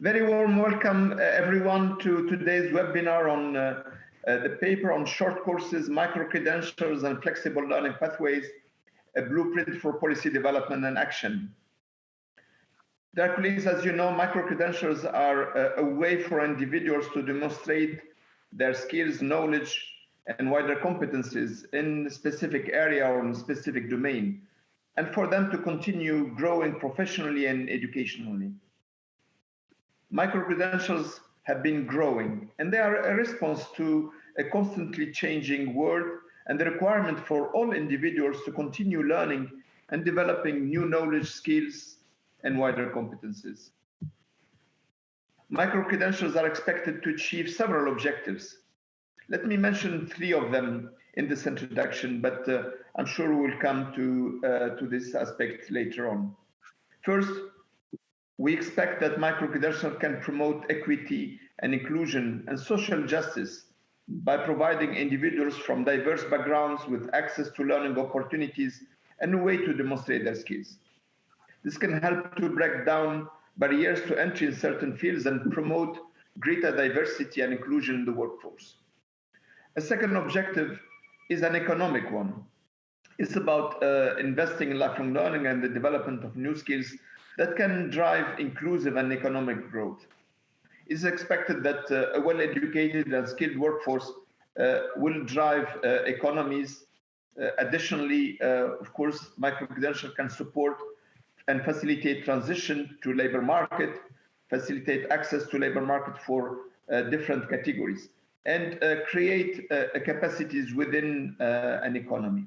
Very warm welcome, everyone, to today's webinar on the paper on short courses, micro-credentials, and flexible learning pathways, a blueprint for policy development and action. Dear colleagues, as you know, micro-credentials are a way for individuals to demonstrate their skills, knowledge, and wider competencies in a specific area or in a specific domain, and for them to continue growing professionally and educationally. Micro-credentials have been growing, and they are a response to a constantly changing world and the requirement for all individuals to continue learning and developing new knowledge, skills, and wider competencies. Micro-credentials are expected to achieve several objectives. Let me mention three of them in this introduction, but I'm sure we'll come to this aspect later on. First, we expect that micro-credentials can promote equity and inclusion and social justice by providing individuals from diverse backgrounds with access to learning opportunities and a way to demonstrate their skills. This can help to break down barriers to entry in certain fields and promote greater diversity and inclusion in the workforce. A second objective is an economic one. It's about investing in lifelong learning and the development of new skills that can drive inclusive and economic growth. It's expected that a well-educated and skilled workforce will drive economies. Additionally, of course, micro-credentials can support and facilitate transition to labor market, facilitate access to labor market for different categories, and create capacities within an economy.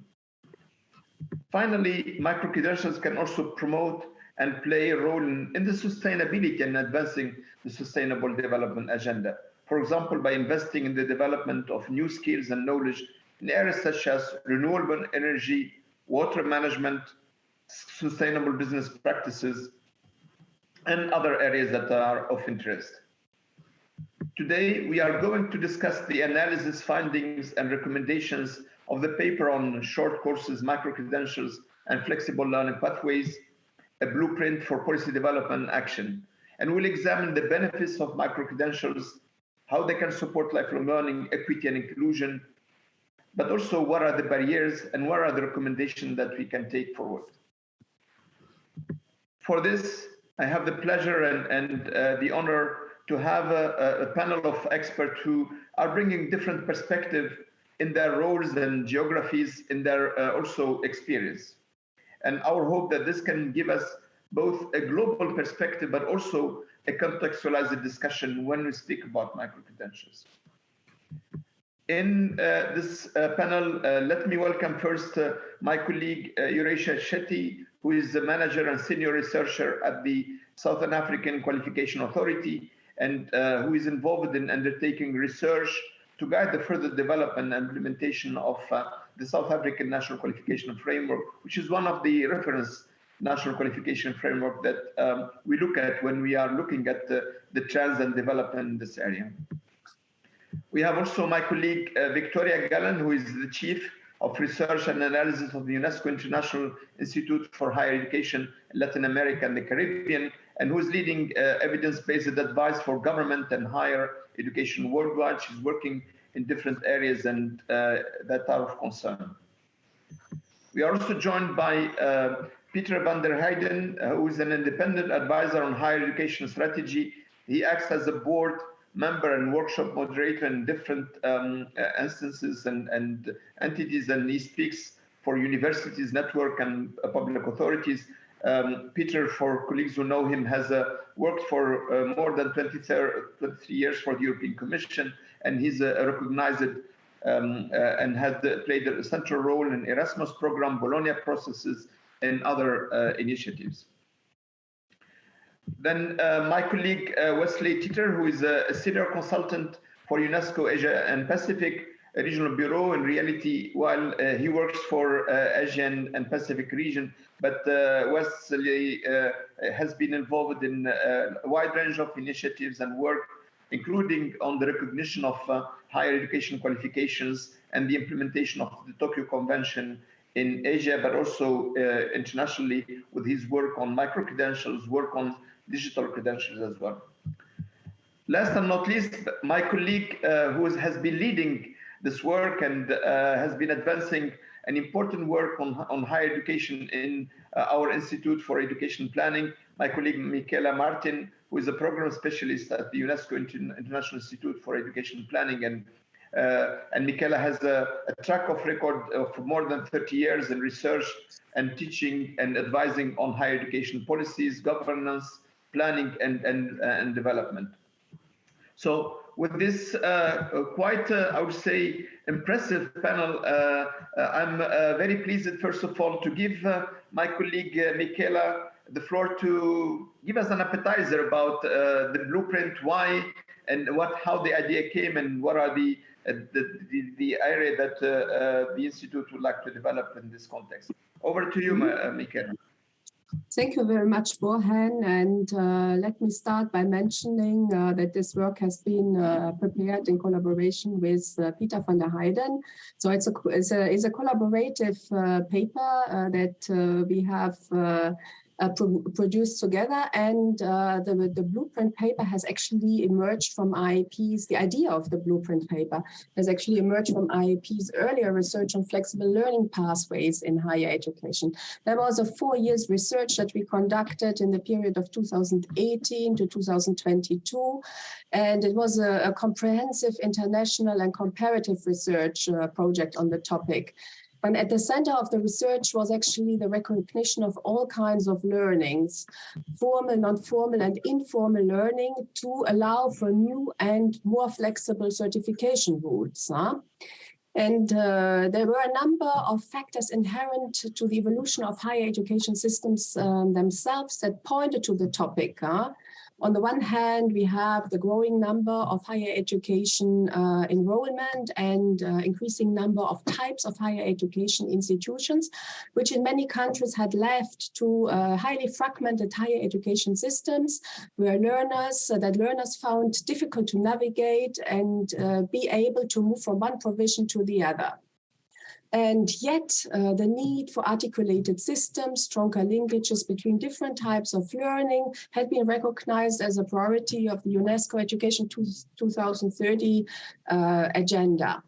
Finally, micro-credentials can also promote and play a role in the sustainability and advancing the sustainable development agenda. For example, by investing in the development of new skills and knowledge in areas such as renewable energy, water management, sustainable business practices, and other areas that are of interest. Today, we are going to discuss the analysis, findings, and recommendations of the paper on short courses, micro-credentials, and flexible learning pathways, a blueprint for policy development and action. And we'll examine the benefits of micro-credentials, how they can support lifelong learning, equity, and inclusion, but also what are the barriers and what are the recommendations that we can take forward. For this, I have the pleasure and the honor to have a panel of experts who are bringing different perspectives in their roles and geographies, in their also experience. And our hope that this can give us both a global perspective, but also a contextualized discussion when we speak about micro-credentials. In this panel, let me welcome first my colleague, Yuresha Shetty, who is the manager and senior researcher at the Southern African Qualification Authority, and who is involved in undertaking research to guide the further development and implementation of the South African National Qualification Framework, which is one of the reference national qualification framework that we look at when we are looking at the trends and development in this area. We have also my colleague, Victoria Gallen, who is the Chief of Research and Analysis of the UNESCO International Institute for Higher Education in Latin America and the Caribbean, and who is leading evidence-based advice for government and higher education worldwide. She's working in different areas and that are of concern. We are also joined by Peter van der Heijden, who is an independent advisor on higher education strategy. He acts as a board member and workshop moderator in different instances and entities, and he speaks for universities, network, and public authorities. Peter, for colleagues who know him, has worked for more than 23 years for the European Commission, and he's a recognized and has played a central role in Erasmus program, Bologna processes, and other initiatives. Then my colleague, Wesley Titter, who is a senior consultant for UNESCO Asia and Pacific Regional Bureau. In reality, while he works for Asian and Pacific region, but Wesley has been involved in a wide range of initiatives and work, including on the recognition of higher education qualifications and the implementation of the Tokyo Convention in Asia, but also internationally with his work on micro-credentials, work on digital credentials as well. last and not least, my colleague who has been leading this work and has been advancing an important work on higher education in our Institute for Education Planning, my colleague Michela Martin, who is a program specialist at the UNESCO International Institute for Education Planning. And Michela has a track record of more than 30 years in research and teaching and advising on higher education policies, governance, planning, and development. So with this quite, I would say, impressive panel, I'm very pleased, first of all, to give my colleague Michela the floor to give us an appetizer about the blueprint, why and how the idea came, and what are the area that the Institute would like to develop in this context. Over to you, Michela. Thank you very much, Borhan. And let me start by mentioning that this work has been prepared in collaboration with Peter van der Heijden. So it's a collaborative paper that we have produced together, and the blueprint paper has actually emerged from IAP's, the idea of the blueprint paper has actually emerged from IAP's earlier research on flexible learning pathways in higher education. There was a 4 years research that we conducted in the period of 2018 to 2022, and it was a comprehensive international and comparative research project on the topic. And at the center of the research was actually the recognition of all kinds of learnings, formal, non-formal, and informal learning, to allow for new and more flexible certification routes. And there were a number of factors inherent to the evolution of higher education systems themselves that pointed to the topic. On the one hand, we have the growing number of higher education enrollment and increasing number of types of higher education institutions, which in many countries had left to highly fragmented higher education systems, where learners found difficult to navigate and be able to move from one provision to the other. And yet the need for articulated systems, stronger linkages between different types of learning had been recognized as a priority of the UNESCO Education 2030 agenda.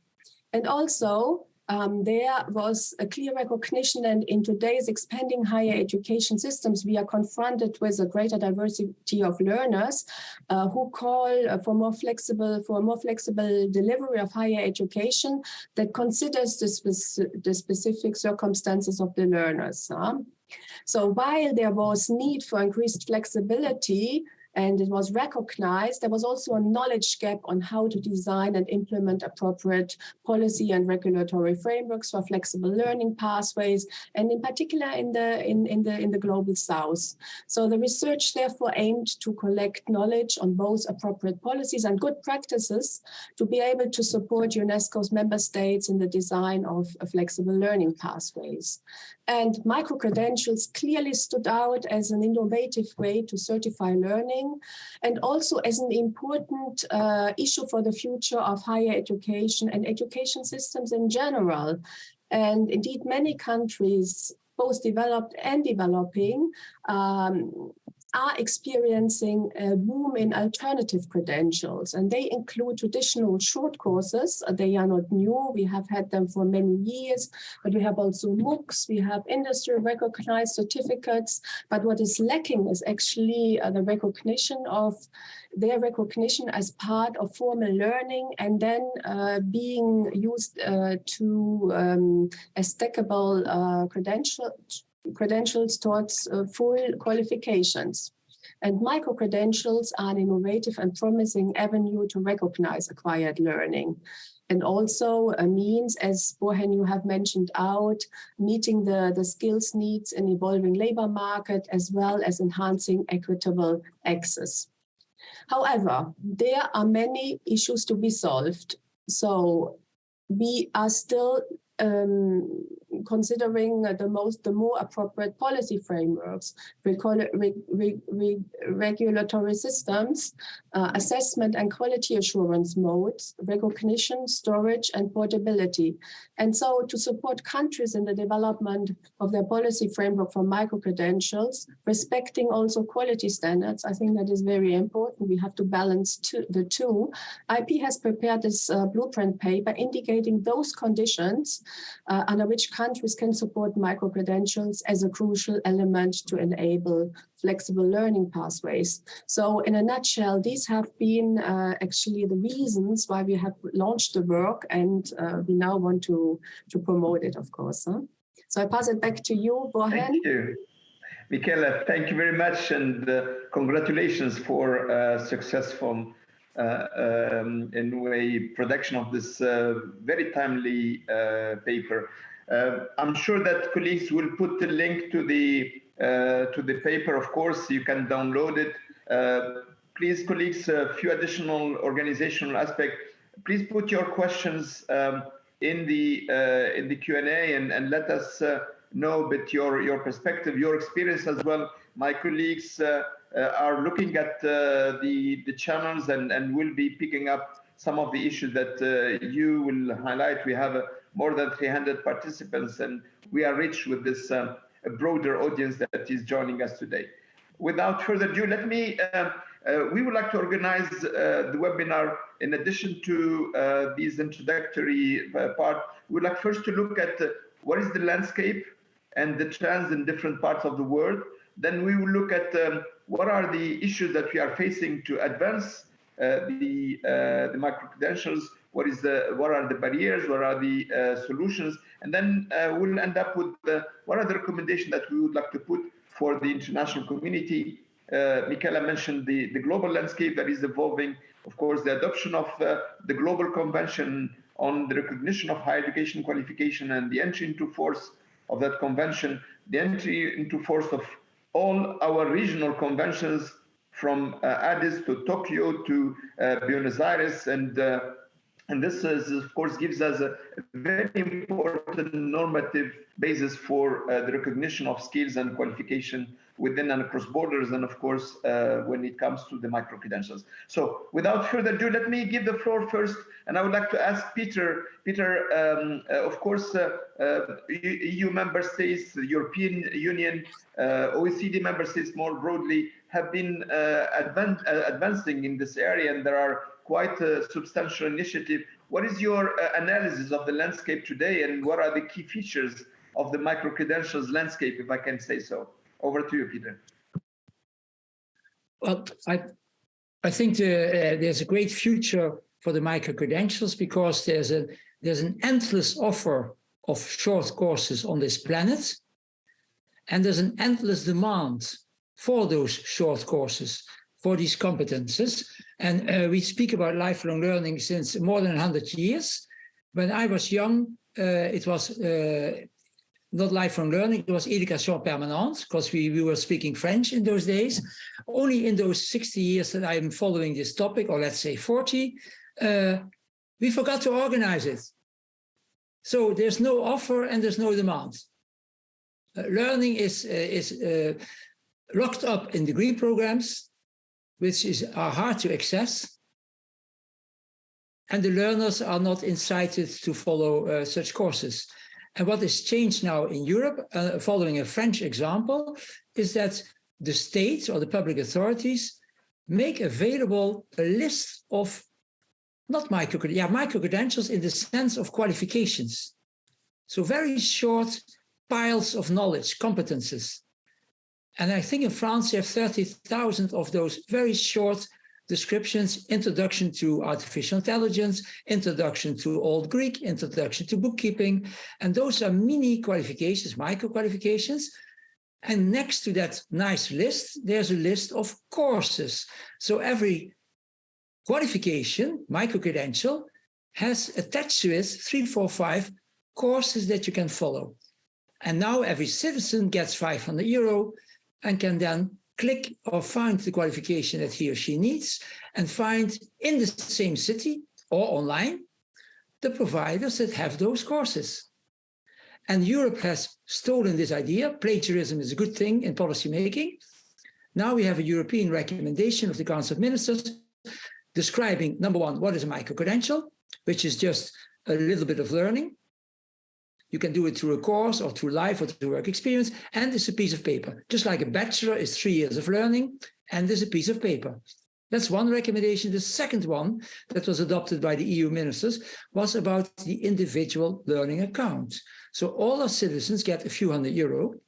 And also, there was a clear recognition, and in today's expanding higher education systems, we are confronted with a greater diversity of learners who call for a more flexible delivery of higher education that considers the specific circumstances of the learners. So while there was need for increased flexibility, and it was recognized, there was also a knowledge gap on how to design and implement appropriate policy and regulatory frameworks for flexible learning pathways, and in particular in the global south. So the research therefore aimed to collect knowledge on both appropriate policies and good practices to be able to support UNESCO's member states in the design of flexible learning pathways. And micro-credentials clearly stood out as an innovative way to certify learning, and also as an important issue for the future of higher education and education systems in general. And indeed, many countries, both developed and developing, are experiencing a boom in alternative credentials, and they include traditional short courses. They are not new. We have had them for many years, but we have also MOOCs, we have industry recognized certificates. But what is lacking is actually the recognition of their recognition as part of formal learning, and then being used to as stackable credentials towards full qualifications. And micro-credentials are an innovative and promising avenue to recognize acquired learning, and also a means, as Borhan, you have mentioned out, meeting the skills needs in evolving labor market, as well as enhancing equitable access. However, there are many issues to be solved. So we are still considering the more appropriate policy frameworks, regulatory systems, assessment and quality assurance modes, recognition, storage, and portability. And so to support countries in the development of their policy framework for micro-credentials, respecting also quality standards, I think that is very important. We have to balance the two. IP has prepared this blueprint paper indicating those conditions under which countries can support micro-credentials as a crucial element to enable flexible learning pathways. So in a nutshell, these have been actually the reasons why we have launched the work, and we now want to promote it, of course. Huh? So I pass it back to you, Borhan. Thank you. Michaela, thank you very much, and congratulations for successful in a way production of this very timely paper. I'm sure that colleagues will put the link to the paper. Of course, you can download it. Please, colleagues, a few additional organizational aspects. Please put your questions in the Q&A and let us know a bit your perspective, your experience as well. My colleagues are looking at the channels and will be picking up some of the issues that you will highlight. We have more than 300 participants, and we are rich with this broader audience that is joining us today. Without further ado, let me, we would like to organize the webinar in addition to these introductory part. We would like first to look at what is the landscape and the trends in different parts of the world. Then we will look at what are the issues that we are facing to advance the micro-credentials, what are the barriers, what are the solutions, and then we'll end up with what are the recommendations that we would like to put for the international community. Michaela mentioned the global landscape that is evolving, of course, the adoption of the Global Convention on the Recognition of Higher Education Qualification and the entry into force of that convention, the entry into force of all our regional conventions from Addis to Tokyo to Buenos Aires, and this is, of course, gives us a very important normative basis for the recognition of skills and qualification within and across borders, and of course, when it comes to the micro-credentials. So without further ado, let me give the floor first, and I would like to ask Peter. Peter, of course, EU member states, the European Union, OECD member states more broadly have been advancing in this area, and there are quite a substantial initiative. What is your analysis of the landscape today, and what are the key features of the micro-credentials landscape, if I can say so? Over to you, Peter. Well, I think there's a great future for the micro-credentials because there's an endless offer of short courses on this planet, and there's an endless demand for those short courses, for these competences. And we speak about lifelong learning since more than 100 years. When I was young, it was not lifelong learning, it was éducation permanente, because we were speaking French in those days. Only in those 60 years that I'm following this topic, or let's say 40, we forgot to organize it. So there's no offer and there's no demand. Learning is locked up in degree programs, which are hard to access, and the learners are not incited to follow such courses. And what has changed now in Europe, following a French example, is that the states or the public authorities make available a list of micro-credentials in the sense of qualifications. So very short piles of knowledge, competences. And I think in France, you have 30,000 of those very short descriptions: introduction to artificial intelligence, introduction to Old Greek, introduction to bookkeeping. And those are mini qualifications, micro qualifications. And next to that nice list, there's a list of courses. So every qualification, micro-credential, has attached to it 3, 4, 5 courses that you can follow. And now every citizen gets €500 and can then click or find the qualification that he or she needs and find in the same city or online the providers that have those courses. And Europe has stolen this idea. Plagiarism is a good thing in policy making. Now we have a European recommendation of the Council of Ministers describing, number one, what is a micro-credential, which is just a little bit of learning. You can do it through a course or through life or through work experience, and it's a piece of paper. Just like a bachelor is 3 years of learning, and there's a piece of paper. That's one recommendation. The second one that was adopted by the EU ministers was about the individual learning account. So all our citizens get a few €100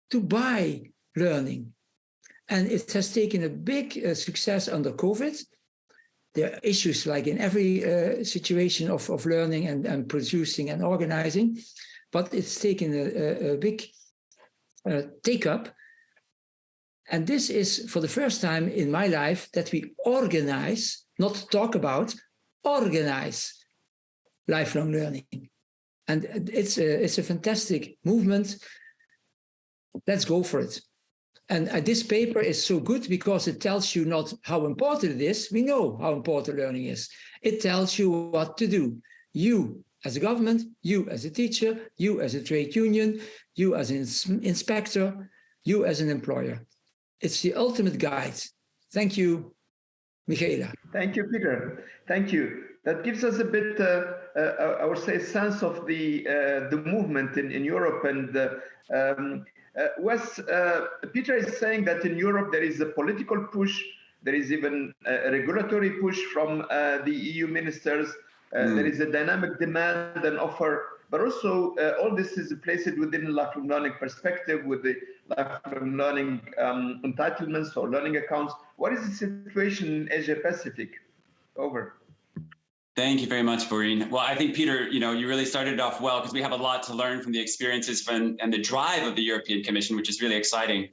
to buy learning. And it has taken a big success under COVID. There are issues like in every situation of learning and producing and organizing, but it's taken a big take-up. And this is for the first time in my life that we organize, not talk about, organize lifelong learning. And it's a fantastic movement. Let's go for it. And this paper is so good because it tells you not how important it is. We know how important learning is. It tells you what to do. You as a government, you as a teacher, you as a trade union, you as an inspector, you as an employer. It's the ultimate guide. Thank you, Michaela. Thank you, Peter. Thank you. That gives us a bit, I would say, sense of the movement in Europe. And Wes, Peter is saying that in Europe there is a political push, there is even a regulatory push from the EU ministers. There is a dynamic demand and offer, but also all this is placed within a lifelong learning perspective with the lifelong learning entitlements or learning accounts. What is the situation in Asia Pacific? Over. Thank you very much, Borin. Well, I think, Peter, you really started it off well because we have a lot to learn from the experiences and the drive of the European Commission, which is really exciting.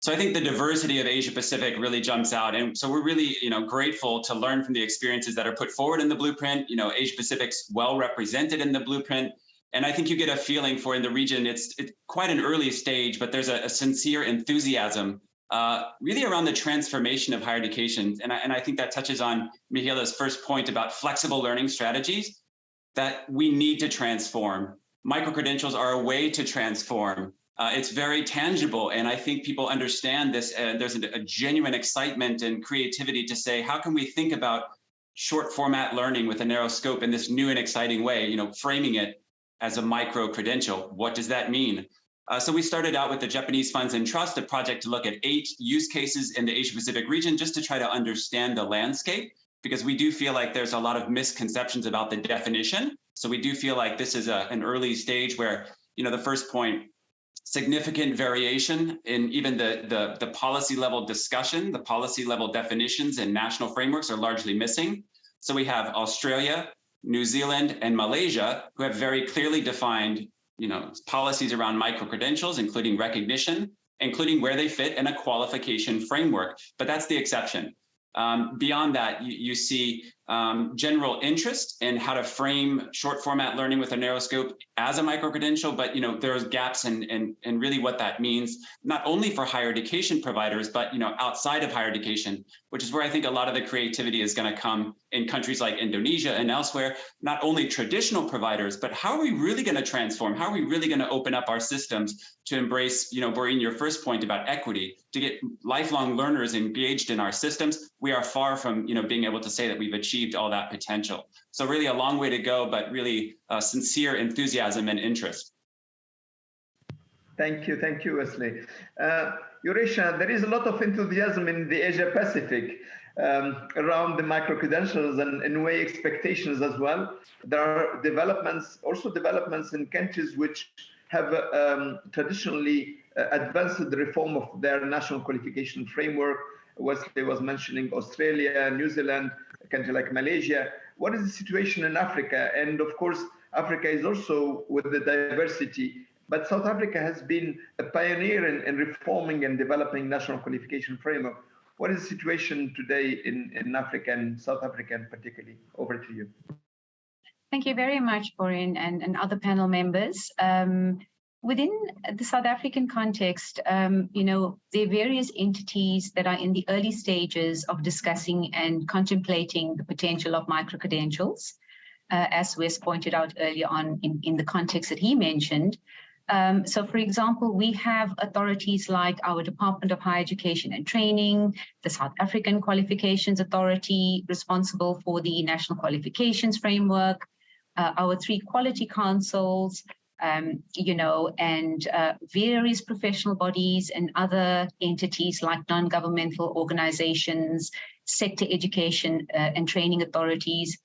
So I think the diversity of Asia Pacific really jumps out. And so we're really, grateful to learn from the experiences that are put forward in the blueprint. Asia Pacific's well represented in the blueprint. And I think you get a feeling for in the region, it's quite an early stage, but there's a sincere enthusiasm really around the transformation of higher education. And I think that touches on Michaela's first point about flexible learning strategies that we need to transform. Micro-credentials are a way to transform. It's very tangible. And I think people understand this. There's a genuine excitement and creativity to say, how can we think about short format learning with a narrow scope in this new and exciting way, framing it as a micro-credential? What does that mean? So we started out with the Japanese Funds and Trust, a project to look at 8 use cases in the Asia Pacific region, just to try to understand the landscape, because we do feel like there's a lot of misconceptions about the definition. So we do feel like this is an early stage where, the first point, significant variation in even the policy level discussion, the policy level definitions and national frameworks are largely missing. So we have Australia, New Zealand, and Malaysia, who have very clearly defined policies around micro-credentials, including recognition, including where they fit in a qualification framework. But that's the exception. Beyond that, you see general interest in how to frame short format learning with a narrow scope as a micro-credential, but there's gaps in really what that means, not only for higher education providers, but outside of higher education, which is where I think a lot of the creativity is going to come in countries like Indonesia and elsewhere. Not only traditional providers, but how are we really going to transform? How are we really going to open up our systems to embrace, Borin, your first point about equity, to get lifelong learners engaged in our systems? We are far from, being able to say that we've achieved all that potential. So really a long way to go, but really sincere enthusiasm and interest. Thank you, Wesley. Eurasia, there is a lot of enthusiasm in the Asia Pacific around the micro-credentials and in a way expectations as well. There are developments in countries which have traditionally advanced the reform of their national qualification framework. Wesley was mentioning Australia, New Zealand, a country like Malaysia. What is the situation in Africa? And of course, Africa is also with the diversity, but South Africa has been a pioneer in reforming and developing national qualification framework. What is the situation today in Africa and South Africa particularly? Over to you. Thank you very much, Borin, and other panel members. Within the South African context, there are various entities that are in the early stages of discussing and contemplating the potential of micro-credentials. as Wes pointed out earlier on in the context that he mentioned. So, for example, we have authorities like our Department of Higher Education and Training, the South African Qualifications Authority, responsible for the National Qualifications Framework, our 3 quality councils, and various professional bodies and other entities like non-governmental organizations, sector education and training authorities.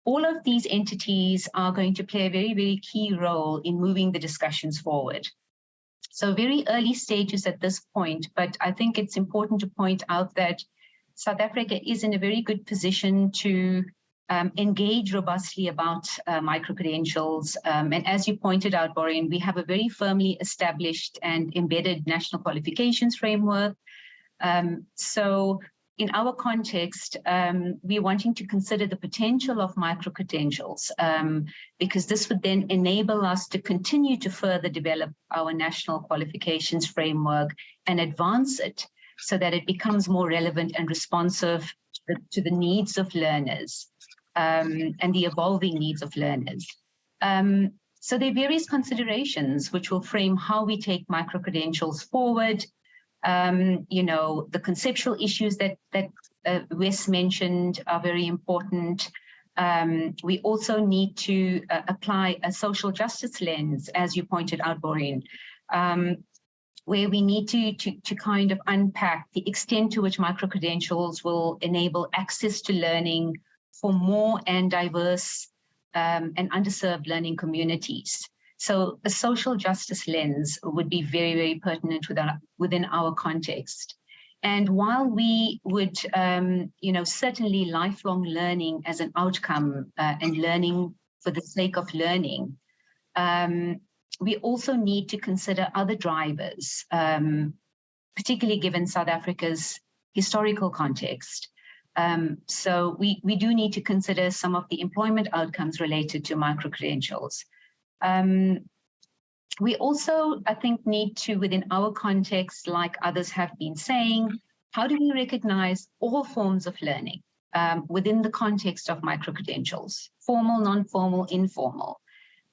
All of these entities are going to play a very, very key role in moving the discussions forward. So very early stages at this point, but I think it's important to point out that South Africa is in a very good position to engage robustly about micro-credentials. And as you pointed out, Maureen, we have a very firmly established and embedded national qualifications framework. So in our context, we're wanting to consider the potential of micro-credentials because this would then enable us to continue to further develop our national qualifications framework and advance it so that it becomes more relevant and responsive to the needs of learners and the evolving needs of learners. So there are various considerations which will frame how we take micro-credentials forward. The conceptual issues that Wes mentioned are very important. We also need to apply a social justice lens, as you pointed out, Maureen, where we need to kind of unpack the extent to which micro-credentials will enable access to learning for more and diverse and underserved learning communities. So a social justice lens would be very, very pertinent within our context. And while we would, certainly lifelong learning as an outcome and learning for the sake of learning, we also need to consider other drivers, particularly given South Africa's historical context. So we do need to consider some of the employment outcomes related to micro-credentials. We also, I think, need to, within our context, like others have been saying, how do we recognize all forms of learning within the context of micro-credentials, formal, non-formal, informal,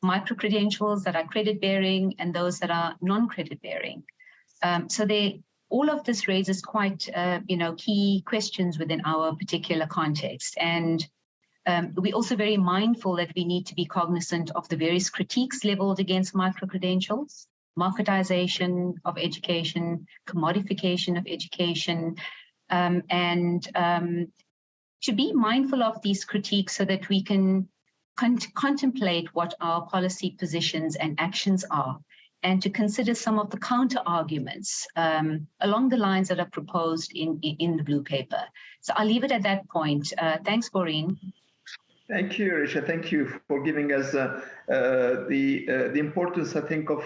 micro-credentials that are credit-bearing and those that are non-credit-bearing. So all of this raises quite, key questions within our particular context. And we're also very mindful that we need to be cognizant of the various critiques leveled against micro-credentials, marketization of education, commodification of education, and to be mindful of these critiques so that we can contemplate what our policy positions and actions are, and to consider some of the counter arguments along the lines that are proposed in the Blue Paper. So I'll leave it at that point. Thanks, Maureen. Thank you, Risha. Thank you for giving us the importance, I think, of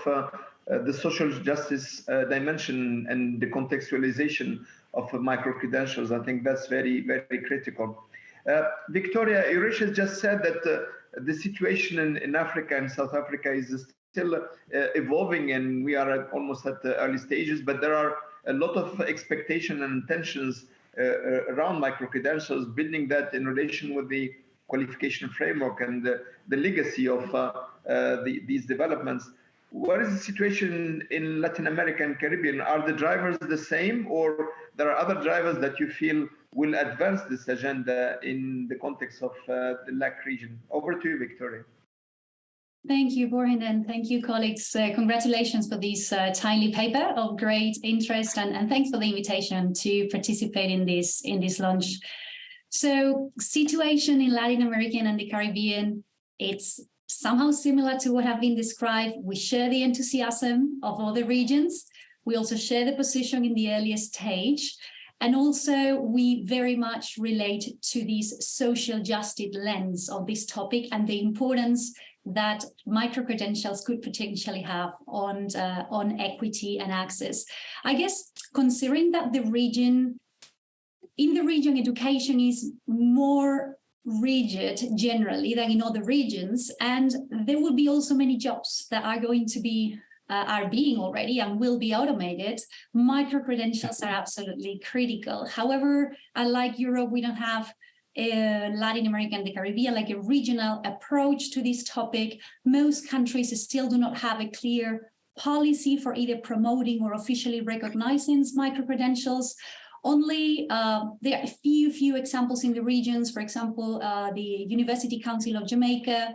the social justice dimension and the contextualization of micro-credentials. I think that's very, very critical. Victoria, Risha just said that the situation in Africa and South Africa is still evolving, and we are almost at the early stages, but there are a lot of expectation and intentions around micro-credentials, building that in relation with the qualification framework and the legacy of these developments. What is the situation in Latin America and Caribbean? Are the drivers the same, or there are other drivers that you feel will advance this agenda in the context of the LAC region? Over to you, Victoria. Thank you, Borhin, and thank you, colleagues. Congratulations for this timely paper of great interest, and thanks for the invitation to participate in this launch. So, situation in Latin America and the Caribbean, it's somehow similar to what have been described. We share the enthusiasm of other regions. We also share the position in the earliest stage. And also, we very much relate to this social justice lens of this topic and the importance that micro-credentials could potentially have on equity and access. I guess, considering that in the region, education is more rigid generally than in other regions, and there will be also many jobs that are going to be are being already and will be automated. Micro-credentials are absolutely critical. However, unlike Europe, we don't have Latin America and the Caribbean, like a regional approach to this topic. Most countries still do not have a clear policy for either promoting or officially recognizing micro-credentials. Only there are a few examples in the regions. For example, the University Council of Jamaica,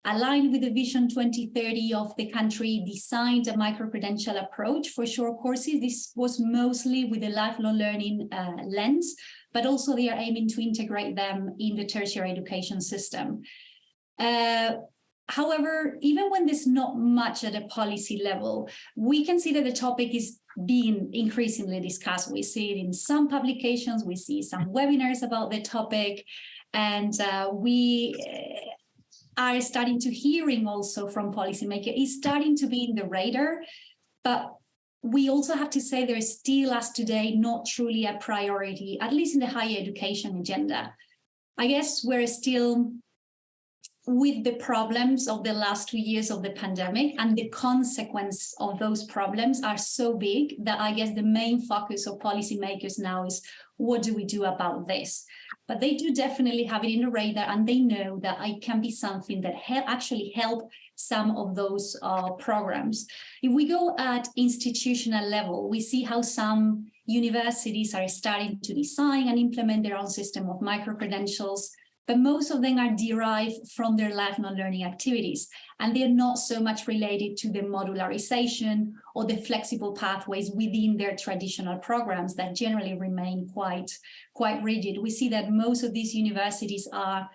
aligned with the Vision 2030 of the country, designed a micro-credential approach for short courses. This was mostly with a lifelong learning lens, but also they are aiming to integrate them in the tertiary education system. However, even when there's not much at a policy level, we can see that the topic is being increasingly discussed. We see it in some publications, we see some webinars about the topic, and we are starting to hearing also from policymakers. It's starting to be in the radar, but we also have to say there is still, as today, not truly a priority, at least in the higher education agenda. I guess we're still with the problems of the last 2 years of the pandemic, and the consequence of those problems are so big that I guess the main focus of policymakers now is, what do we do about this? But they do definitely have it in the radar, and they know that it can be something that actually help some of those programs. If we go at institutional level, we see how some universities are starting to design and implement their own system of micro-credentials, but most of them are derived from their lifelong learning activities, and they're not so much related to the modularization or the flexible pathways within their traditional programs that generally remain quite rigid. We see that most of these universities are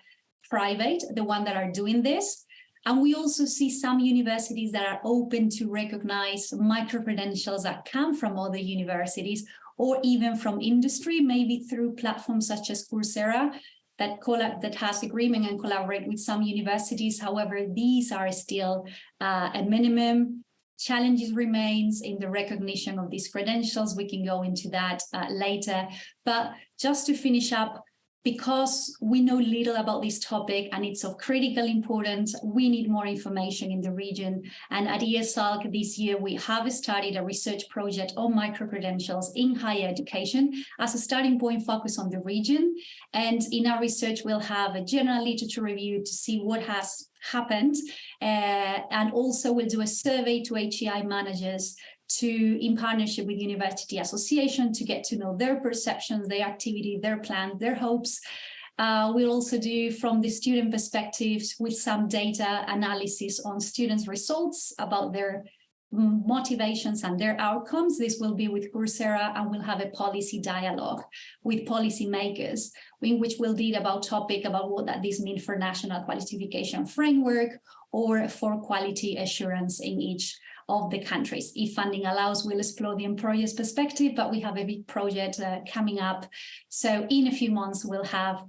private, the ones that are doing this. And we also see some universities that are open to recognize micro-credentials that come from other universities or even from industry, maybe through platforms such as Coursera, that has agreement and collaborate with some universities. However, these are still at minimum. Challenges remains in the recognition of these credentials. We can go into that later. But just to finish up, because we know little about this topic and it's of critical importance, we need more information in the region. And at ESALC this year, we have started a research project on micro-credentials in higher education as a starting point focus on the region. And in our research, we'll have a general literature review to see what has happened. And also we'll do a survey to HEI managers in partnership with University Association to get to know their perceptions, their activity, their plans, their hopes. We'll also do from the student perspectives with some data analysis on students' results about their motivations and their outcomes. This will be with Coursera, and we'll have a policy dialogue with policymakers in which we'll deal about what this means for national qualification framework or for quality assurance in each of the countries. If funding allows, we'll explore the employer's perspective, but we have a big project coming up. So in a few months, we'll have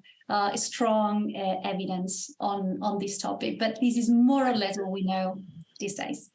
strong evidence on this topic. But this is more or less what we know these days.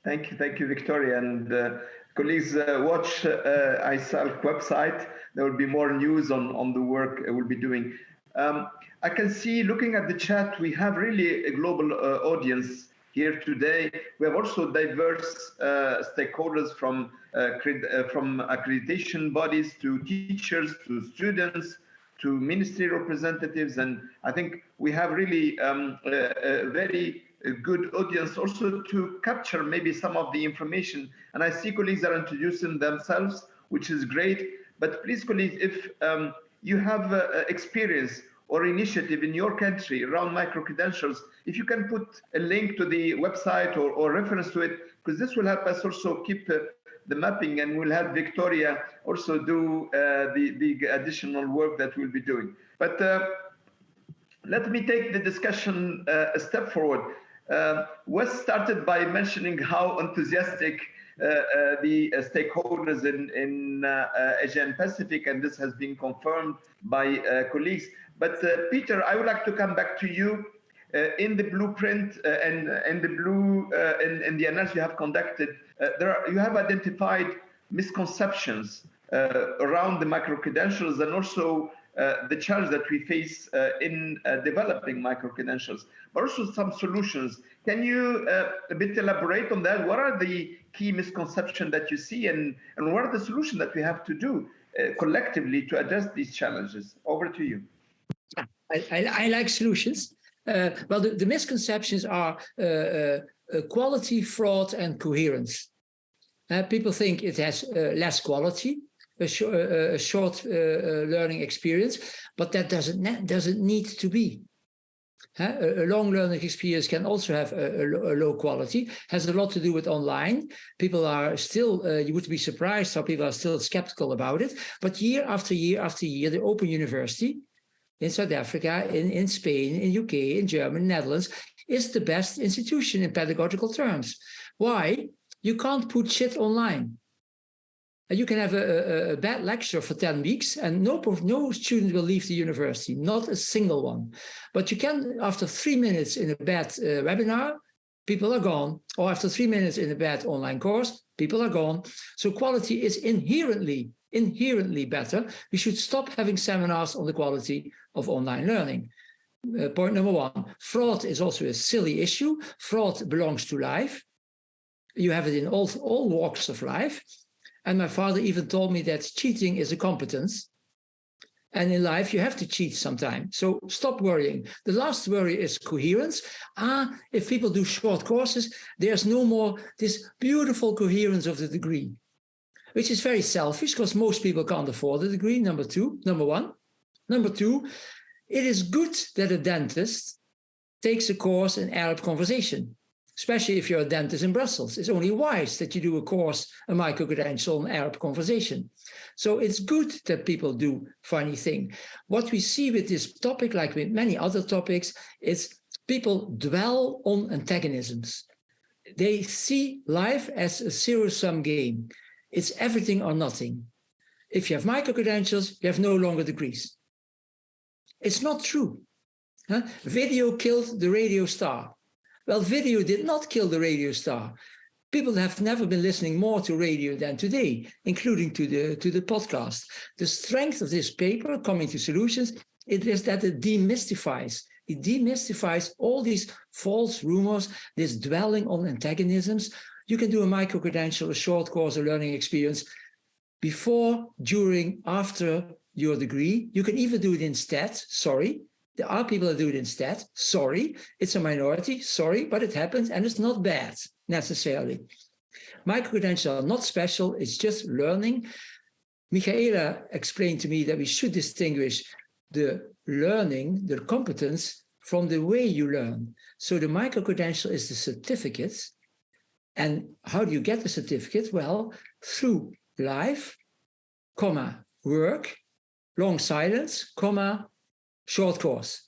Thank you, Victoria. And colleagues, watch ISALC website. There will be more news on the work we'll be doing. I can see, looking at the chat, we have really a global audience here today. We have also diverse stakeholders from accreditation bodies to teachers, to students, to ministry representatives. And I think we have really a very good audience also to capture maybe some of the information. And I see colleagues are introducing themselves, which is great. But please, colleagues, if you have experience or initiative in your country around micro-credentials, if you can put a link to the website or reference to it, because this will help us also keep the mapping, and will help Victoria also do the additional work that we'll be doing. But let me take the discussion a step forward. Wes started by mentioning how enthusiastic the stakeholders in Asia and Pacific, and this has been confirmed by colleagues. But Peter, I would like to come back to you. In the blueprint and in the analysis you have conducted, you have identified misconceptions around the micro-credentials, and also the challenge that we face in developing micro-credentials, but also some solutions. Can you a bit elaborate on that? What are the key misconceptions that you see, and what are the solutions that we have to do collectively to address these challenges? Over to you. I like solutions. Well, the misconceptions are quality, fraud, and coherence. People think it has less quality, a short learning experience, but that doesn't need to be. A long learning experience can also have a low quality, has a lot to do with online. People are still, you would be surprised how people are still skeptical about it. But year after year after year, the Open University in South Africa, in Spain, in UK, in Germany, Netherlands, is the best institution in pedagogical terms. Why? You can't put shit online. You can have a bad lecture for 10 weeks and no student will leave the university, not a single one. But you can, after 3 minutes in a bad webinar, people are gone. Or after 3 minutes in a bad online course, people are gone. So quality is inherently better. We should stop having seminars on the quality of online learning. Point number one, fraud is also a silly issue. Fraud belongs to life. You have it in all walks of life. And my father even told me that cheating is a competence. And in life, you have to cheat sometimes. So stop worrying. The last worry is coherence. If people do short courses, there's no more this beautiful coherence of the degree, which is very selfish because most people can't afford a degree, number one. Number two, it is good that a dentist takes a course in Arab conversation, especially if you're a dentist in Brussels. It's only wise that you do a course, a micro-credential on Arab conversation. So it's good that people do funny thing. What we see with this topic, like with many other topics, is people dwell on antagonisms. They see life as a zero-sum game. It's everything or nothing. If you have micro-credentials, you have no longer degrees. It's not true. Video killed the radio star. Well, video did not kill the radio star. People have never been listening more to radio than today, including to the podcast. The strength of this paper, Coming to Solutions, it is that it demystifies. It demystifies all these false rumors, this dwelling on antagonisms. You can do a micro-credential, a short course, a learning experience before, during, after your degree. You can even do it instead, sorry. There are people that do it instead. Sorry, it's a minority. Sorry, but it happens and it's not bad necessarily. Micro-credentials are not special. It's just learning. Michaela explained to me that we should distinguish the learning, the competence, from the way you learn. So the micro-credential is the certificate. And how do you get the certificate? Well, through life, work, long silence, short course.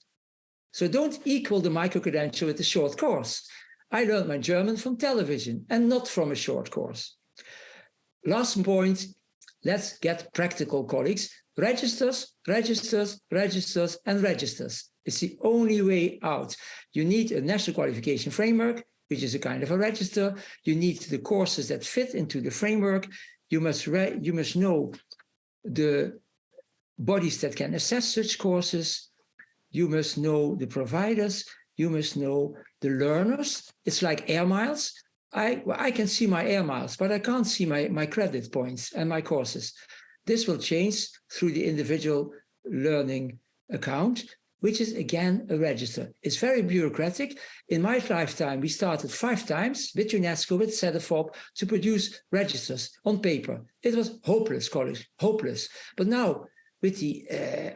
So don't equal the micro-credential with the short course. I learned my German from television and not from a short course. Last point, let's get practical, colleagues. Registers, registers, registers, and registers. It's the only way out. You need a national qualification framework, which is a kind of a register. You need the courses that fit into the framework. You must know the bodies that can assess such courses. You must know the providers. You must know the learners. It's like air miles. I can see my air miles, but I can't see my credit points and my courses. This will change through the individual learning account, which is, again, a register. It's very bureaucratic. In my lifetime, we started 5 times with UNESCO, with CEDEFOP, to produce registers on paper. It was hopeless, colleagues, hopeless. But now, with the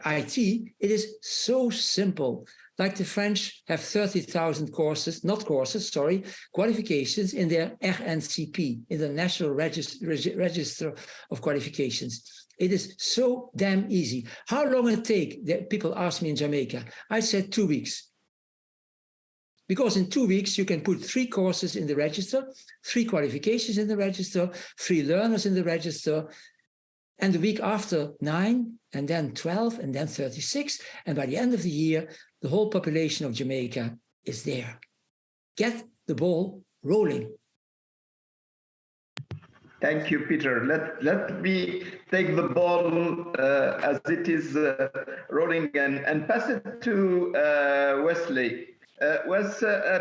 IT, it is so simple. Like the French have 30,000 qualifications in their RNCP, in the National Register of Qualifications. It is so damn easy. How long it take? People ask me in Jamaica. I said 2 weeks. Because in 2 weeks, you can put 3 courses in the register, 3 qualifications in the register, 3 learners in the register, and the week after 9, and then 12, and then 36. And by the end of the year, the whole population of Jamaica is there. Get the ball rolling. Thank you, Peter. Let me take the ball as it is rolling and pass it to Wesley.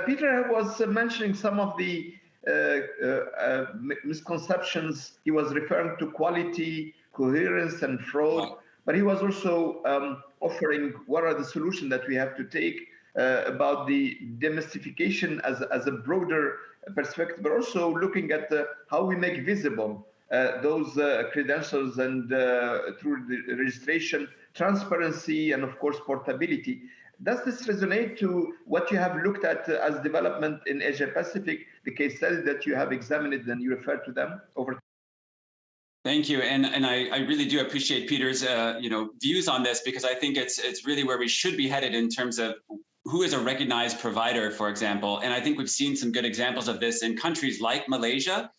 Peter was mentioning some of the misconceptions. He was referring to quality, coherence, and fraud, but he was also offering what are the solutions that we have to take about the demystification as a broader perspective, but also looking at how we make visible those credentials and through the registration, transparency, and of course portability. Does this resonate to what you have looked at as development in Asia Pacific, the case studies that you have examined and you refer to them over? Thank you, and I really do appreciate Peter's views on this, because I think it's really where we should be headed in terms of who is a recognized provider, for example. And I think we've seen some good examples of this in countries like Malaysia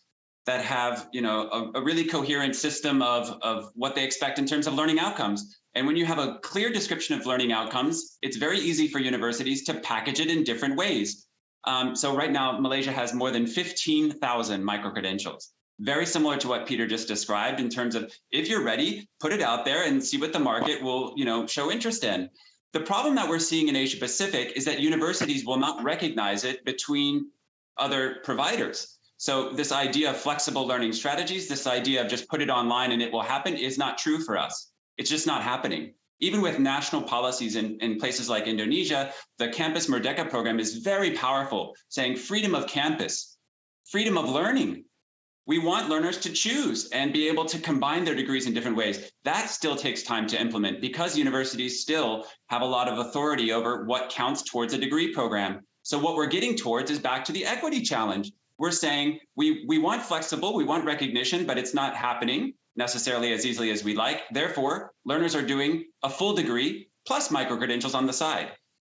that have a really coherent system of what they expect in terms of learning outcomes. And when you have a clear description of learning outcomes, it's very easy for universities to package it in different ways. So right now, Malaysia has more than 15,000 micro-credentials. Very similar to what Peter just described in terms of, if you're ready, put it out there and see what the market will show interest in. The problem that we're seeing in Asia Pacific is that universities will not recognize it between other providers. So this idea of flexible learning strategies, this idea of just put it online and it will happen, is not true for us. It's just not happening. Even with national policies in places like Indonesia, the Campus Merdeka program is very powerful, saying freedom of campus, freedom of learning. We want learners to choose and be able to combine their degrees in different ways. That still takes time to implement because universities still have a lot of authority over what counts towards a degree program. So what we're getting towards is back to the equity challenge. We're saying we want flexible, we want recognition, but it's not happening necessarily as easily as we like. Therefore, learners are doing a full degree plus micro-credentials on the side.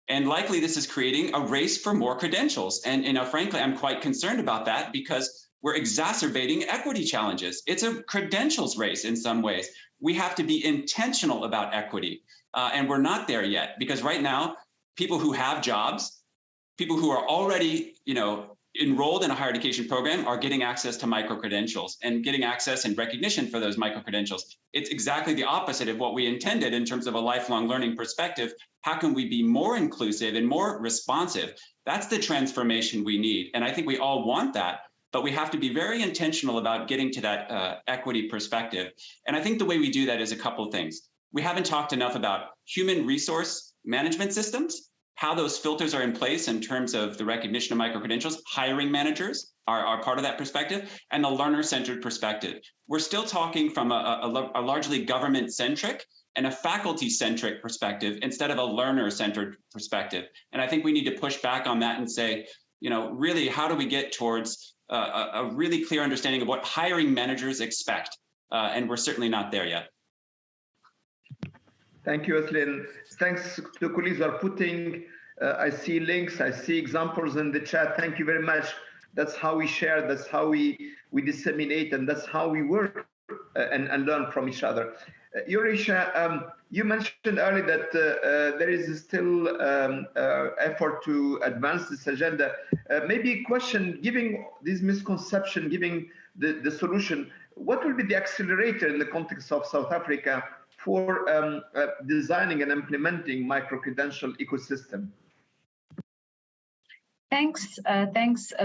And likely this is creating a race for more credentials. And frankly, I'm quite concerned about that because we're exacerbating equity challenges. It's a credentials race in some ways. We have to be intentional about equity. And we're not there yet, because right now, people who have jobs, people who are already enrolled in a higher education program are getting access to micro-credentials and getting access and recognition for those micro-credentials. It's exactly the opposite of what we intended in terms of a lifelong learning perspective. How can we be more inclusive and more responsive? That's the transformation we need. And I think we all want that. But we have to be very intentional about getting to that equity perspective. And I think the way we do that is a couple of things. We haven't talked enough about human resource management systems, how those filters are in place in terms of the recognition of micro-credentials. Hiring managers are part of that perspective, and the learner-centered perspective. We're still talking from a largely government-centric and a faculty-centric perspective instead of a learner-centered perspective. And I think we need to push back on that and say, really, how do we get towards a really clear understanding of what hiring managers expect? And we're certainly not there yet. Thank you, Aslin. Thanks to colleagues who are putting, I see links, I see examples in the chat. Thank you very much. That's how we share, that's how we disseminate, and that's how we work and learn from each other. Eurasia, you mentioned earlier that there is still effort to advance this agenda. Maybe a question, giving this misconception, giving the solution, what will be the accelerator in the context of South Africa for designing and implementing micro-credential ecosystem? Thanks,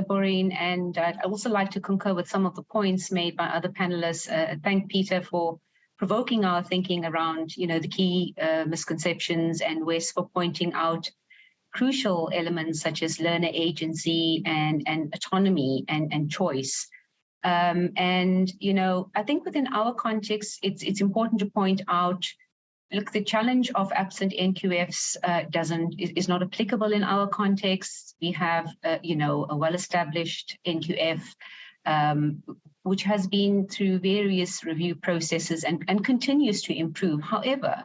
Maureen. And I'd also like to concur with some of the points made by other panelists. Thank Peter for provoking our thinking around, the key misconceptions, and Wes for pointing out crucial elements such as learner agency and autonomy and choice. I think within our context, it's important to point out, look, the challenge of absent NQFs is not applicable in our context. We have, a well-established NQF, which has been through various review processes and continues to improve. However,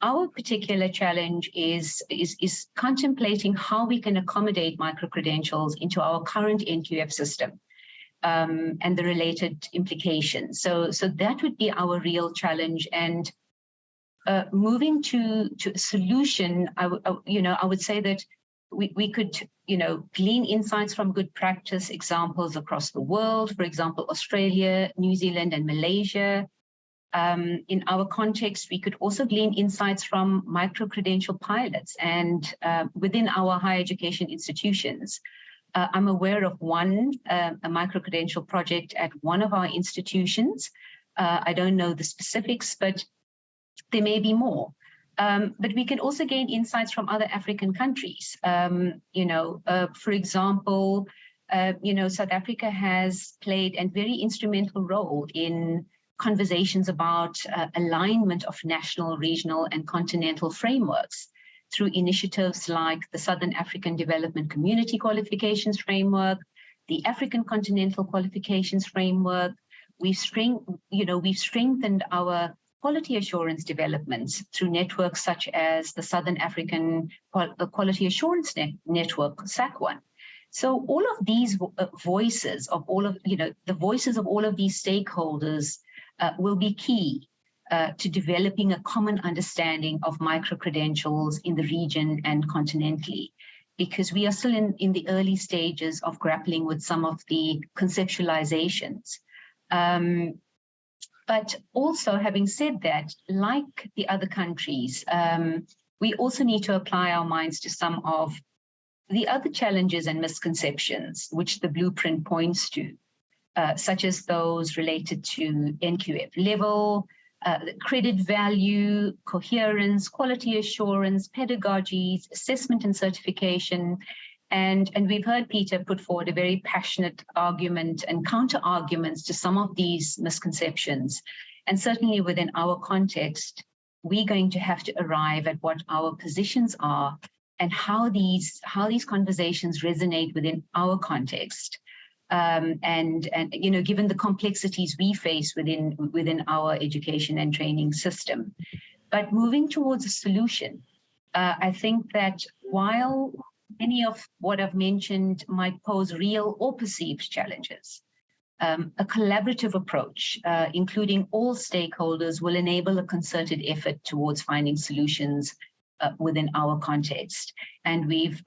our particular challenge is contemplating how we can accommodate micro-credentials into our current NQF system. And the related implications. So that would be our real challenge. And moving to a solution, I would say that we could, glean insights from good practice examples across the world. For example, Australia, New Zealand, and Malaysia. In our context, we could also glean insights from micro-credential pilots and within our higher education institutions. I'm aware of one, a micro-credential project at one of our institutions. I don't know the specifics, but there may be more. But we can also gain insights from other African countries. For example, South Africa has played a very instrumental role in conversations about alignment of national, regional, and continental frameworks through initiatives like the Southern African Development Community Qualifications Framework, the African Continental Qualifications Framework. We've strengthened our quality assurance developments through networks such as the Southern African Quality Assurance Network, SAC1. So all of these voices of all of these stakeholders will be key to developing a common understanding of micro-credentials in the region and continentally, because we are still in the early stages of grappling with some of the conceptualizations. But also, having said that, like the other countries, we also need to apply our minds to some of the other challenges and misconceptions which the blueprint points to, such as those related to NQF level, credit value, coherence, quality assurance, pedagogies, assessment and certification. And we've heard Peter put forward a very passionate argument and counter arguments to some of these misconceptions. And certainly within our context, we're going to have to arrive at what our positions are and how these conversations resonate within our context. Given the complexities we face within our education and training system. But moving towards a solution, I think that while many of what I've mentioned might pose real or perceived challenges, a collaborative approach, including all stakeholders, will enable a concerted effort towards finding solutions within our context. And we've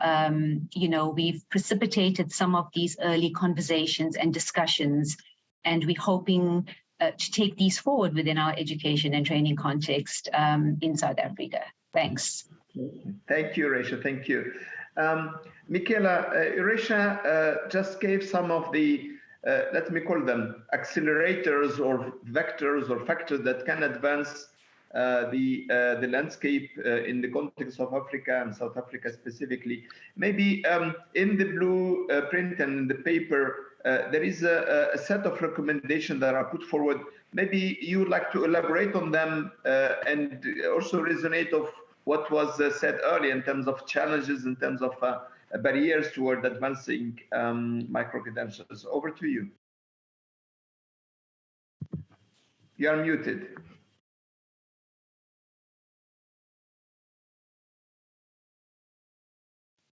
precipitated some of these early conversations and discussions, and we're hoping to take these forward within our education and training context in South Africa. Thanks. Thank you, Resha. Thank you. Michaela, Resha just gave some of the, let me call them accelerators or vectors or factors that can advance the landscape in the context of Africa and South Africa specifically. Maybe in the blueprint and in the paper, there is a set of recommendations that are put forward. Maybe you would like to elaborate on them and also resonate of what was said earlier in terms of challenges, in terms of barriers toward advancing micro-credentials. Over to you. You are muted.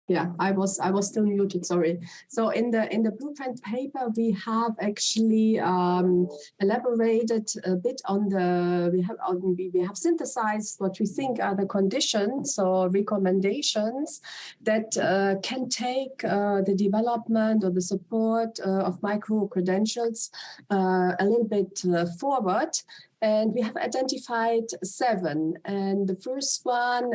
Yeah, I was still muted, sorry. So in the blueprint paper, we have actually elaborated a bit on we have synthesized what we think are the conditions or recommendations that can take the development or the support of micro-credentials a little bit forward. And we have identified 7. And the first one,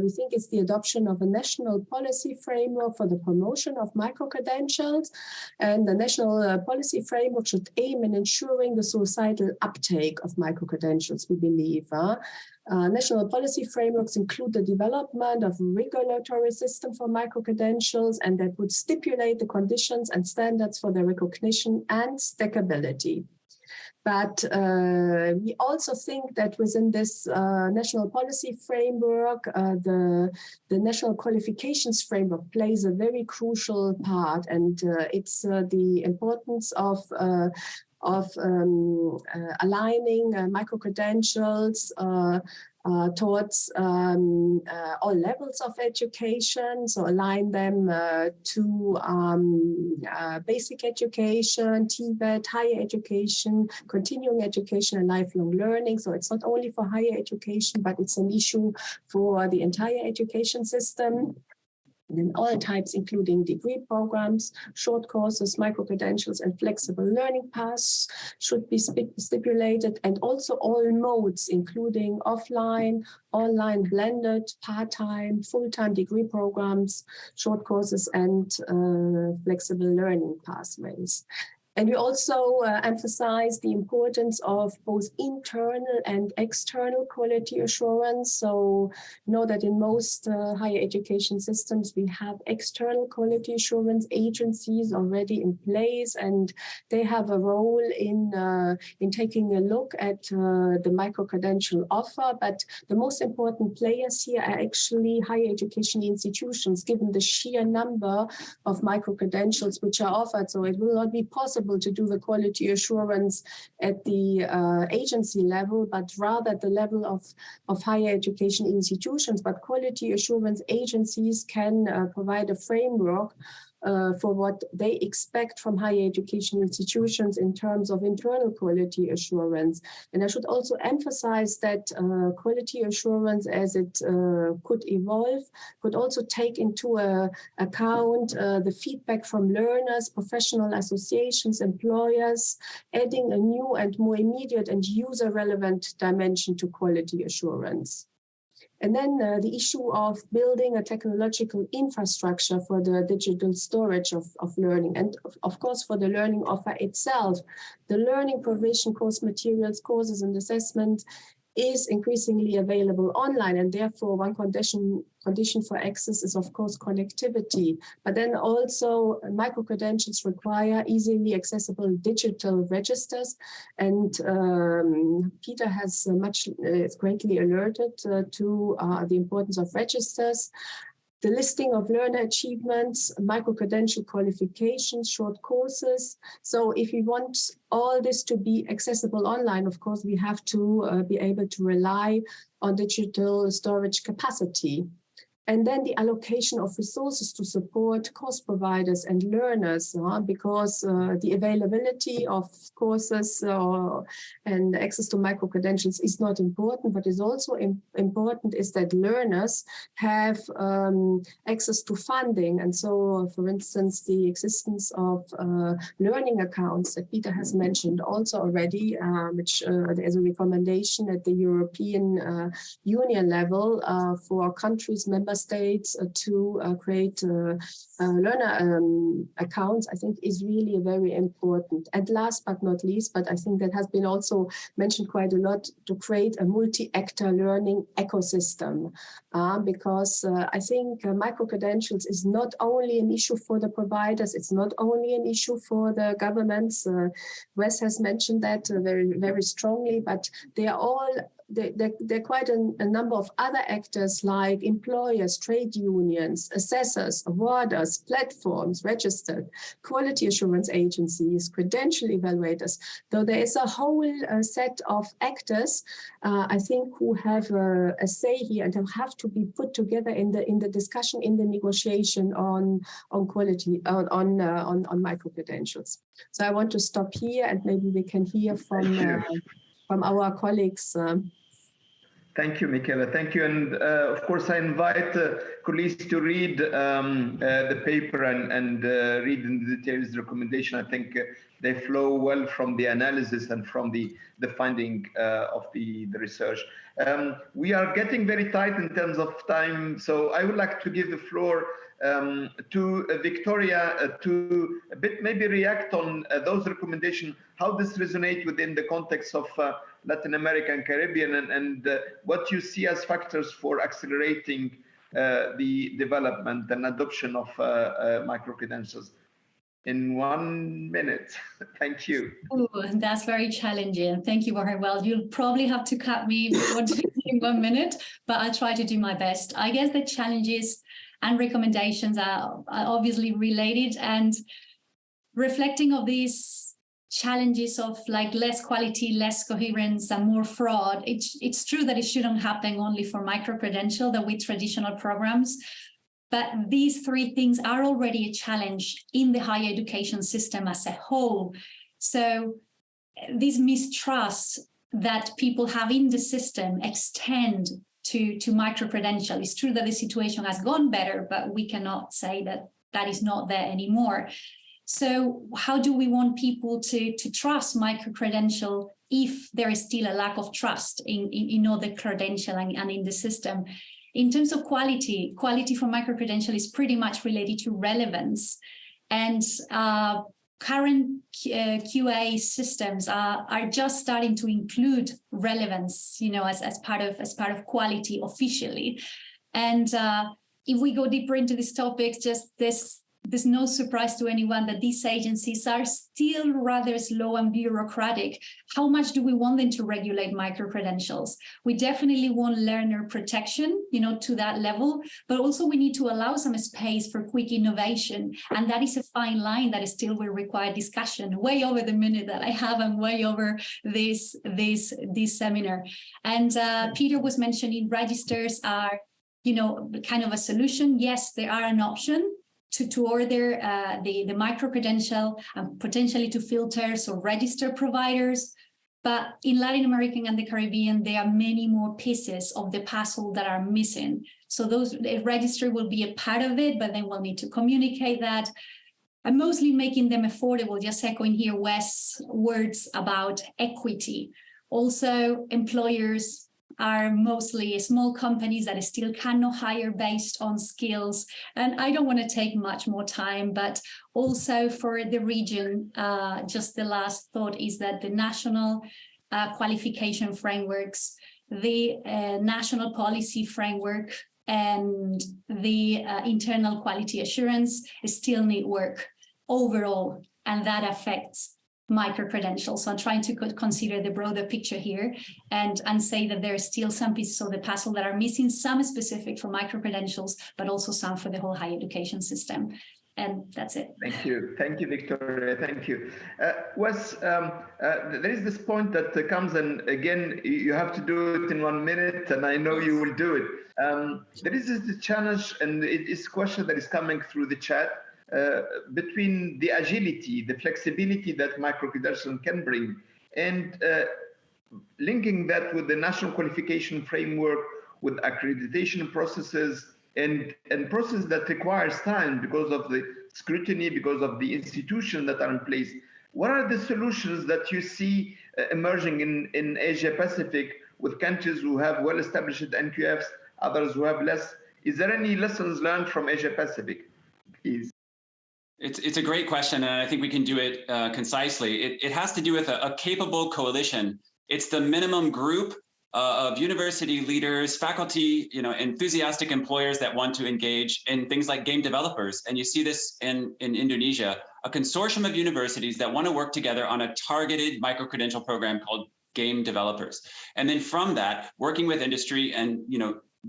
we think, is the adoption of a national policy framework for the promotion of micro-credentials. And the national policy framework should aim in ensuring the societal uptake of micro-credentials, we believe. National policy frameworks include the development of a regulatory system for micro-credentials, and that would stipulate the conditions and standards for their recognition and stackability. But we also think that within this national policy framework, the national qualifications framework plays a very crucial part, and it's the importance of aligning micro-credentials towards all levels of education, so align them to basic education, TVET, higher education, continuing education, and lifelong learning. So it's not only for higher education, but it's an issue for the entire education system. And in all types, including degree programs, short courses, micro-credentials, and flexible learning paths should be stipulated, and also all modes, including offline, online, blended, part-time, full-time degree programs, short courses, and flexible learning pathways. And we also emphasize the importance of both internal and external quality assurance. So know that in most higher education systems, we have external quality assurance agencies already in place, and they have a role in taking a look at the micro-credential offer. But the most important players here are actually higher education institutions, given the sheer number of micro-credentials which are offered. So it will not be possible to do the quality assurance at the agency level, but rather at the level of higher education institutions. But quality assurance agencies can provide a framework for what they expect from higher education institutions in terms of internal quality assurance. And I should also emphasize that quality assurance, as it could evolve, could also take into account the feedback from learners, professional associations, employers, adding a new and more immediate and user-relevant dimension to quality assurance. And then the issue of building a technological infrastructure for the digital storage of learning. And of course, for the learning offer itself, the learning provision, course materials, courses and assessment is increasingly available online. And therefore, one condition for access is, of course, connectivity. But then also micro-credentials require easily accessible digital registers. And Peter has greatly alerted to the importance of registers. The listing of learner achievements, micro-credential qualifications, short courses. So if we want all this to be accessible online, of course, we have to be able to rely on digital storage capacity. And then the allocation of resources to support course providers and learners, because the availability of courses and access to micro-credentials is not important. What is also important is that learners have access to funding. And so, for instance, the existence of learning accounts that Peter has mentioned also already, which there's a recommendation at the European Union level for countries, member states to create learner accounts, I think is really very important. And last but not least, but I think that has been also mentioned quite a lot, to create a multi-actor learning ecosystem, because I think micro-credentials is not only an issue for the providers, it's not only an issue for the governments. Wes has mentioned that very, very strongly, but they are all there are quite a number of other actors like employers, trade unions, assessors, awarders, platforms, registered, quality assurance agencies, credential evaluators. Though there is a whole set of actors, I think, who have a say here and have to be put together in the discussion, in the negotiation on quality, on micro-credentials. So I want to stop here, and maybe we can hear from our colleagues. Thank you, Michaela. Thank you. And of course, I invite colleagues to read the paper and read in the details the recommendation. I think they flow well from the analysis and from the finding of the research. We are getting very tight in terms of time, so I would like to give the floor to Victoria to a bit maybe react on those recommendations, how this resonates within the context of Latin America and Caribbean, and what you see as factors for accelerating the development and adoption of micro-credentials. In 1 minute. Thank you. Oh, that's very challenging. Thank you, Borja. Well, you'll probably have to cut me in 1 minute, but I'll try to do my best. I guess the challenges and recommendations are obviously related, and reflecting of these challenges of like less quality, less coherence, and more fraud. It's true that it shouldn't happen only for micro-credential, that with traditional programs. But these three things are already a challenge in the higher education system as a whole. So this mistrust that people have in the system extend to micro-credential. It's true that the situation has gone better, but we cannot say that that is not there anymore. So how do we want people to trust micro-credential if there is still a lack of trust in all the credential and in the system? In terms of quality for micro-credential is pretty much related to relevance. And current QA systems are just starting to include relevance, as part of quality officially. And if we go deeper into this topic, just there's no surprise to anyone that these agencies are still rather slow and bureaucratic. How much do we want them to regulate micro-credentials? We definitely want learner protection, to that level, but also we need to allow some space for quick innovation. And that is a fine line that still will require discussion, way over the minute that I have and way over this seminar. And Peter was mentioning registers are, kind of a solution. Yes, they are an option to order the micro-credential and potentially to filters or register providers. But in Latin America and the Caribbean, there are many more pieces of the puzzle that are missing. So the registry will be a part of it, but then we'll need to communicate that. And mostly making them affordable, just echoing here Wes' words about equity. Also, employers are mostly small companies that still cannot hire based on skills. And I don't want to take much more time, but also for the region, just the last thought is that the national qualification frameworks, the national policy framework, and the internal quality assurance still need work overall, and that affects micro-credentials. So I'm trying to consider the broader picture here and say that there are still some pieces of the puzzle that are missing, some specific for micro-credentials, but also some for the whole higher education system. And that's it. Thank you, Victoria. Thank you. Wes, there is this point that comes, and again, you have to do it in 1 minute, and I know you will do it. There is this challenge, and it is a question that is coming through the chat, between the agility, the flexibility that micro-credentialing can bring, and linking that with the national qualification framework, with accreditation processes, and process that requires time because of the scrutiny, because of the institutions that are in place. What are the solutions that you see emerging in Asia Pacific with countries who have well-established NQFs, others who have less? Is there any lessons learned from Asia Pacific, please? It's a great question, and I think we can do it concisely. It has to do with a capable coalition. It's the minimum group of university leaders, faculty, enthusiastic employers that want to engage in things like game developers. And you see this in Indonesia, a consortium of universities that want to work together on a targeted micro-credential program called game developers. And then from that, working with industry and,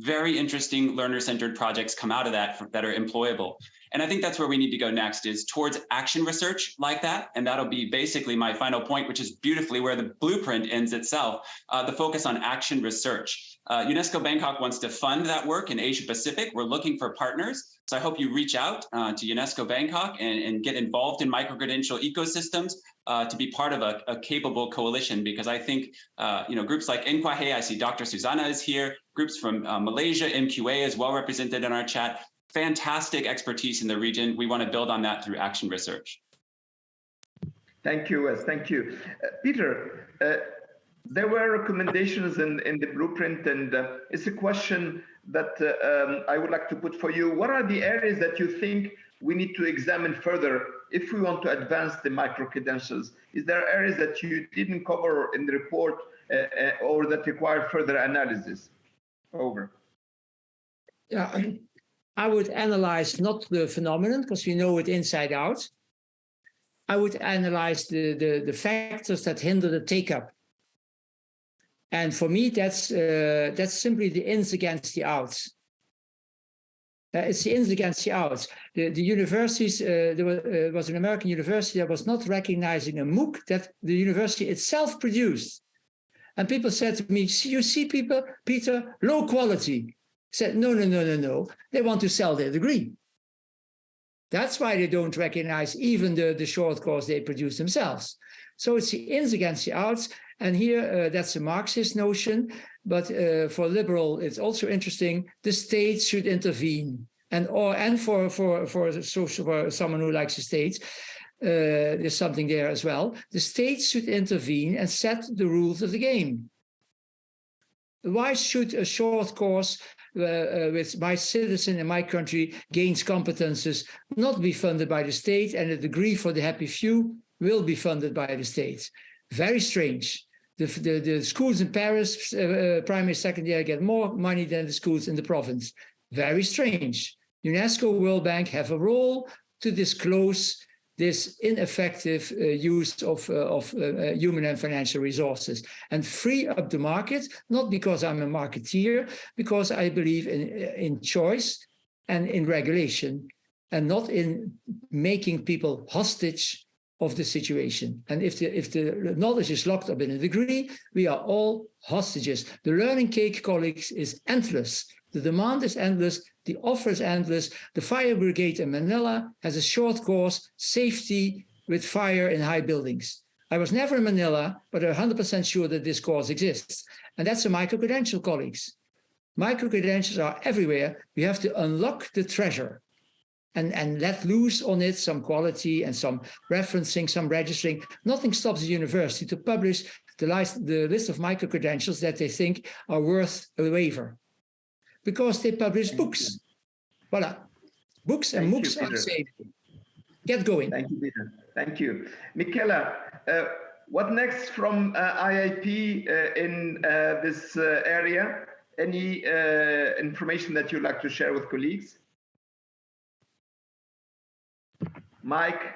very interesting learner-centered projects come out of that are employable. And I think that's where we need to go next, is towards action research like that. And that'll be basically my final point, which is beautifully where the blueprint ends itself, the focus on action research. UNESCO Bangkok wants to fund that work in Asia Pacific. We're looking for partners. So I hope you reach out to UNESCO Bangkok and get involved in micro-credential ecosystems to be part of a capable coalition, because I think, groups like NQAHE, I see Dr. Susanna is here, groups from Malaysia, MQA is well represented in our chat. Fantastic expertise in the region. We want to build on that through action research. Thank you, Wes. Thank you. Peter, there were recommendations in the blueprint, and it's a question that I would like to put for you. What are the areas that you think we need to examine further if we want to advance the micro-credentials? Is there areas that you didn't cover in the report or that require further analysis? Over. Yeah, I would analyze not the phenomenon, because we know it inside out. I would analyze the factors that hinder the take-up. And for me, that's simply the ins against the outs. It's the ins against the outs. The universities, there was an American university that was not recognizing a MOOC that the university itself produced. And people said to me, you see, Peter, low quality. I said, no. They want to sell their degree. That's why they don't recognize even the short course they produce themselves. So it's the ins against the outs. And here, that's a Marxist notion. But for liberal, it's also interesting. The state should intervene. And for someone who likes the state, there's something there as well. The state should intervene and set the rules of the game. Why should a short course with my citizen in my country gains competences, not be funded by the state, and a degree for the happy few will be funded by the state. Very strange. The schools in Paris, primary, secondary, get more money than the schools in the province. Very strange. UNESCO, World Bank have a role to disclose this ineffective use of human and financial resources and free up the market, not because I'm a marketeer, because I believe in choice and in regulation, and not in making people hostage of the situation. And if the knowledge is locked up in a degree, we are all hostages. The learning cake, colleagues, is endless. The demand is endless. The offer is endless. The fire brigade in Manila has a short course, safety with fire in high buildings. I was never in Manila, but I'm 100% sure that this course exists. And that's a micro-credential, colleagues. Micro-credentials are everywhere. We have to unlock the treasure and let loose on it some quality and some referencing, some registering. Nothing stops the university to publish the list of micro-credentials that they think are worth a waiver, because they publish books. Voila. Books and MOOCs are safe. Get going. Thank you, Peter. Thank you. Michela, what next from IIP in this area? Any information that you'd like to share with colleagues? Mike?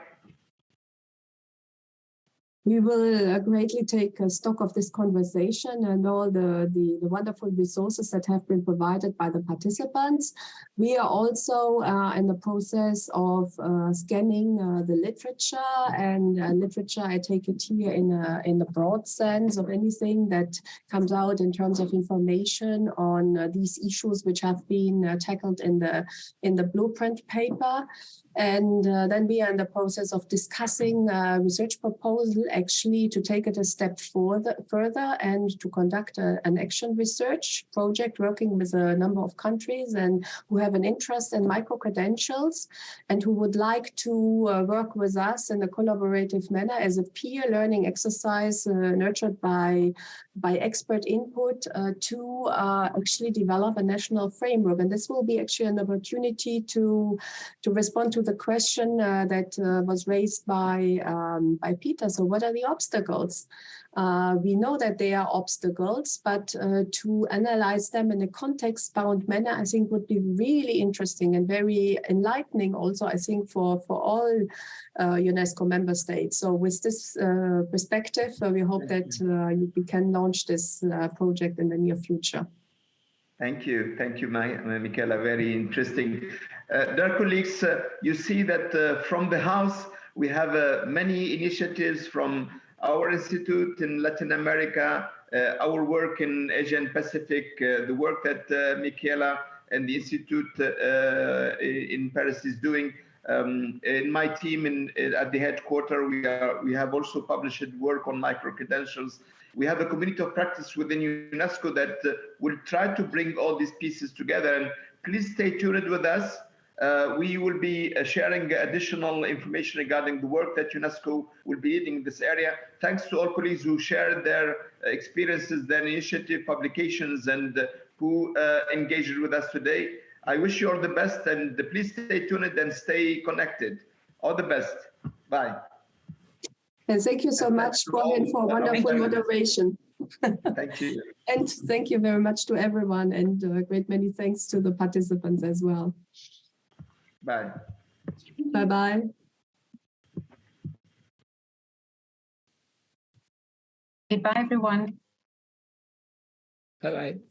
We will greatly take stock of this conversation and all the wonderful resources that have been provided by the participants. We are also in the process of scanning the literature, and literature, I take it here in the broad sense of anything that comes out in terms of information on these issues which have been tackled in the blueprint paper. And then we are in the process of discussing a research proposal actually to take it a step further and to conduct an action research project working with a number of countries and who have an interest in micro-credentials and who would like to work with us in a collaborative manner as a peer learning exercise nurtured by expert input to actually develop a national framework. And this will be actually an opportunity to respond to the question that was raised by Peter. So what are the obstacles? We know that there are obstacles, but to analyze them in a context-bound manner, I think would be really interesting and very enlightening also, I think, for all UNESCO member states. So with this perspective, we hope that we can launch this project in the near future. Thank you, Michela, very interesting. Dear colleagues, you see that from the House, we have many initiatives from our institute in Latin America, our work in Asia and Pacific, the work that Michela and the institute in Paris is doing. In my team at the headquarters, we have also published work on micro-credentials. We have a community of practice within UNESCO that will try to bring all these pieces together. And please stay tuned with us. We will be sharing additional information regarding the work that UNESCO will be leading in this area. Thanks to all colleagues who shared their experiences, their initiative, publications, and who engaged with us today. I wish you all the best, and please stay tuned and stay connected. All the best. Bye. And thank you so much, Bohin, for wonderful moderation. Thank you. And thank you very much to everyone, and a great many thanks to the participants as well. Bye. Bye-bye. Goodbye, everyone. Bye-bye.